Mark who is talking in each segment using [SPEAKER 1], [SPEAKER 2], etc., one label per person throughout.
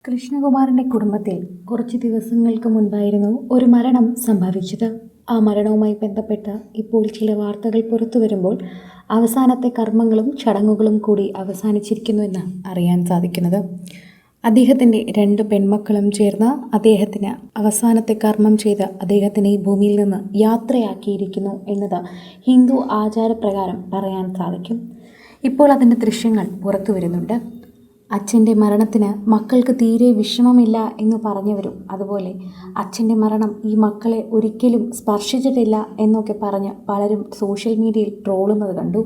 [SPEAKER 1] കൃഷ്ണകുമാറിന്റെ കുടുംബത്തിൽ കുറച്ച് ദിവസങ്ങൾക്ക് മുൻപായിരുന്നു ഒരു മരണം സംഭവിച്ചത്. ആ മരണവുമായി ബന്ധപ്പെട്ട് ഇപ്പോൾ ചില വാർത്തകൾ പുറത്തു വരുമ്പോൾ അവസാനത്തെ കർമ്മങ്ങളും ചടങ്ങുകളും കൂടി അവസാനിച്ചിരിക്കുന്നു എന്ന് അറിയാൻ സാധിക്കുന്നത്. അദ്ദേഹത്തിൻ്റെ 2 പെൺമക്കളും ചേർന്ന് അദ്ദേഹത്തിന് അവസാനത്തെ കർമ്മം ചെയ്ത് അദ്ദേഹത്തിനെ ഈ ഭൂമിയിൽ നിന്ന് യാത്രയാക്കിയിരിക്കുന്നു എന്നത് ഹിന്ദു ആചാരപ്രകാരം പറയാൻ സാധിക്കും. ഇപ്പോൾ അതിൻ്റെ ദൃശ്യങ്ങൾ പുറത്തു വരുന്നുണ്ട്. അച്ഛൻ്റെ മരണത്തിന് മക്കൾക്ക് തീരെ വിഷമമില്ല എന്ന് പറഞ്ഞവരും, അതുപോലെ അച്ഛൻ്റെ മരണം ഈ മക്കളെ ഒരിക്കലും സ്പർശിച്ചിട്ടില്ല എന്നൊക്കെ പറഞ്ഞ് പലരും സോഷ്യൽ മീഡിയയിൽ ട്രോളുന്നത് കണ്ടു.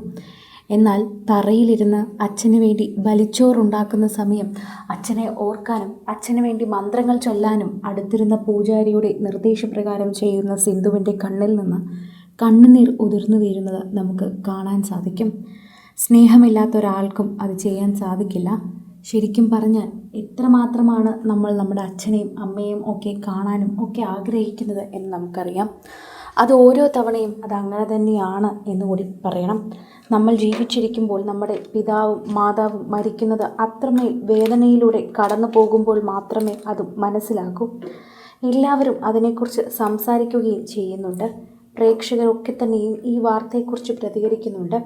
[SPEAKER 1] എന്നാൽ തറയിലിരുന്ന് അച്ഛന് വേണ്ടി ബലിച്ചോറുണ്ടാക്കുന്ന സമയം അച്ഛനെ ഓർക്കാനും അച്ഛന് വേണ്ടി മന്ത്രങ്ങൾ ചൊല്ലാനും അടുത്തിരുന്ന പൂജാരിയുടെ നിർദ്ദേശപ്രകാരം ചെയ്യുന്ന സിന്ധുവിൻ്റെ കണ്ണിൽ നിന്ന് കണ്ണുനീർ ഉതിർന്നു വീഴുന്നത് നമുക്ക് കാണാൻ സാധിക്കും. സ്നേഹമില്ലാത്ത ഒരാൾക്കും അത് ചെയ്യാൻ സാധിക്കില്ല. ശരിക്കും പറഞ്ഞാൽ എത്രമാത്രമാണ് നമ്മൾ നമ്മുടെ അച്ഛനെയും അമ്മയും ഒക്കെ കാണാനും ഒക്കെ ആഗ്രഹിക്കുന്നത് എന്ന് നമുക്കറിയാം. അത് ഓരോ തവണയും അത് അങ്ങനെ തന്നെയാണ് എന്നുകൂടി പറയണം. നമ്മൾ ജീവിച്ചിരിക്കുമ്പോൾ നമ്മുടെ പിതാവും മാതാവും മരിക്കുന്നത് അത്രമേൽ വേദനയിലൂടെ കടന്നു പോകുമ്പോൾ മാത്രമേ അത് മനസ്സിലാക്കൂ. എല്ലാവരും അതിനെക്കുറിച്ച് സംസാരിക്കുകയും ചെയ്യുന്നുണ്ട്. പ്രേക്ഷകരൊക്കെ തന്നെയും ഈ വാർത്തയെക്കുറിച്ച് പ്രതികരിക്കുന്നുണ്ട്.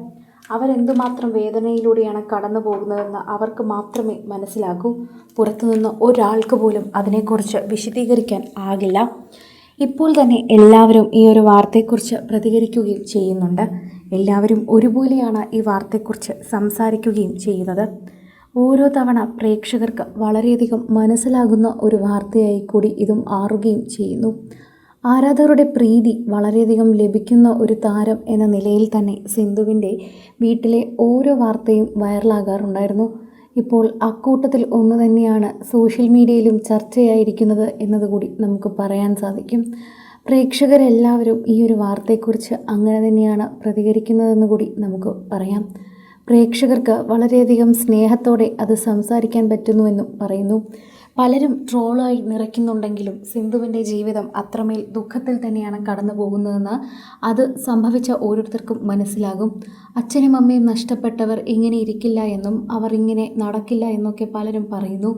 [SPEAKER 1] അവരെന്തുമാത്രം വേദനയിലൂടെയാണ് കടന്നു പോകുന്നതെന്ന് അവർക്ക് മാത്രമേ മനസ്സിലാകൂ. പുറത്തുനിന്ന് ഒരാൾക്ക് പോലും അതിനെക്കുറിച്ച് വിശദീകരിക്കാൻ ആകില്ല. ഇപ്പോൾ തന്നെ എല്ലാവരും ഈ ഒരു വാർത്തയെക്കുറിച്ച് പ്രതികരിക്കുകയും ചെയ്യുന്നുണ്ട്. എല്ലാവരും ഒരുപോലെയാണ് ഈ വാർത്തയെക്കുറിച്ച് സംസാരിക്കുകയും ചെയ്യുന്നത്. ഓരോ തവണ പ്രേക്ഷകർക്ക് വളരെയധികം മനസ്സിലാകുന്ന ഒരു വാർത്തയായി കൂടി ഇതും മാറുകയും ചെയ്യുന്നു. ആരാധകരുടെ പ്രീതി വളരെയധികം ലഭിക്കുന്ന ഒരു താരം എന്ന നിലയിൽ തന്നെ സിന്ധുവിൻ്റെ വീട്ടിലെ ഓരോ വാർത്തയും വൈറലാകാറുണ്ടായിരുന്നു. ഇപ്പോൾ അക്കൂട്ടത്തിൽ ഒന്ന് തന്നെയാണ് സോഷ്യൽ മീഡിയയിലും ചർച്ചയായിരിക്കുന്നത് എന്നതുകൂടി നമുക്ക് പറയാൻ സാധിക്കും. പ്രേക്ഷകരെല്ലാവരും ഈ ഒരു വാർത്തയെക്കുറിച്ച് അങ്ങനെ തന്നെയാണ് പ്രതികരിക്കുന്നതെന്ന് കൂടി നമുക്ക് പറയാം. പ്രേക്ഷകർക്ക് വളരെയധികം സ്നേഹത്തോടെ അത് സംസാരിക്കാൻ പറ്റുന്നുവെന്നും പറയുന്നു. പലരും ട്രോളായി നിറയ്ക്കുന്നുണ്ടെങ്കിലും സിന്ധുവിൻ്റെ ജീവിതം അത്രമേൽ ദുഃഖത്തിൽ തന്നെയാണ് കടന്നു പോകുന്നതെന്ന് അത് സംഭവിച്ച ഓരോരുത്തർക്കും മനസ്സിലാകും. അച്ഛനും അമ്മയും നഷ്ടപ്പെട്ടവർ ഇങ്ങനെ ഇരിക്കില്ല എന്നും അവർ ഇങ്ങനെ നടക്കില്ല എന്നൊക്കെ പലരും പറയുന്നു.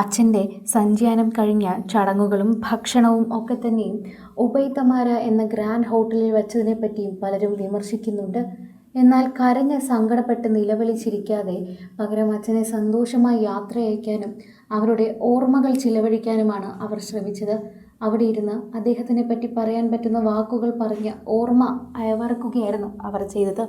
[SPEAKER 1] അച്ഛൻ്റെ സഞ്ചയനം കഴിഞ്ഞ ചടങ്ങുകളും ഭക്ഷണവും ഒക്കെ തന്നെയും ഉബൈതമാര എന്ന ഗ്രാൻഡ് ഹോട്ടലിൽ വെച്ചതിനെ പറ്റിയും പലരും വിമർശിക്കുന്നുണ്ട്. എന്നാൽ കരഞ്ഞ് സങ്കടപ്പെട്ട് നിലവിളിച്ചിരിക്കാതെ പകരം അച്ഛനെ സന്തോഷമായി യാത്രയയക്കാനും അവരുടെ ഓർമ്മകൾ ചിലവഴിക്കാനുമാണ് അവർ ശ്രമിച്ചത്. അവിടെ ഇരുന്ന് അദ്ദേഹത്തിനെ പറ്റി പറയാൻ പറ്റുന്ന വാക്കുകൾ പറഞ്ഞ് ഓർമ്മ അയവറക്കുകയായിരുന്നു അവർ ചെയ്തത്.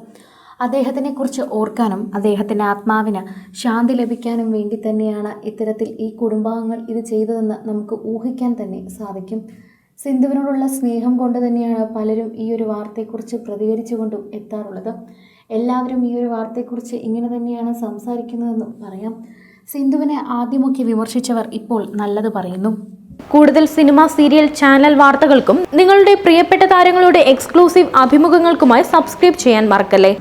[SPEAKER 1] അദ്ദേഹത്തിനെക്കുറിച്ച് ഓർക്കാനും അദ്ദേഹത്തിൻ്റെ ആത്മാവിന് ശാന്തി ലഭിക്കാനും വേണ്ടി തന്നെയാണ് ഇത്തരത്തിൽ ഈ കുടുംബാംഗങ്ങൾ ഇത് ചെയ്തതെന്ന് നമുക്ക് ഊഹിക്കാൻ തന്നെ സാധിക്കും. സിന്ധുവിനോടുള്ള സ്നേഹം കൊണ്ട് തന്നെയാണ് പലരും ഈ ഒരു വാർത്തയെക്കുറിച്ച് പ്രതികരിച്ചുകൊണ്ടും എത്താറുള്ളത്. എല്ലാവരും ഈ ഒരു വാർത്തയെക്കുറിച്ച് ഇങ്ങനെ തന്നെയാണ് സംസാരിക്കുന്നതെന്നും പറയാം. സിന്ധുവിനെ ആദ്യമൊക്കെ വിമർശിച്ചവർ ഇപ്പോൾ നല്ലത് പറയുന്നു.
[SPEAKER 2] കൂടുതൽ സിനിമ, സീരിയൽ, ചാനൽ വാർത്തകൾക്കും നിങ്ങളുടെ പ്രിയപ്പെട്ട താരങ്ങളുടെ എക്സ്ക്ലൂസീവ് അഭിമുഖങ്ങൾക്കുമായി സബ്സ്ക്രൈബ് ചെയ്യാൻ മറക്കല്ലേ.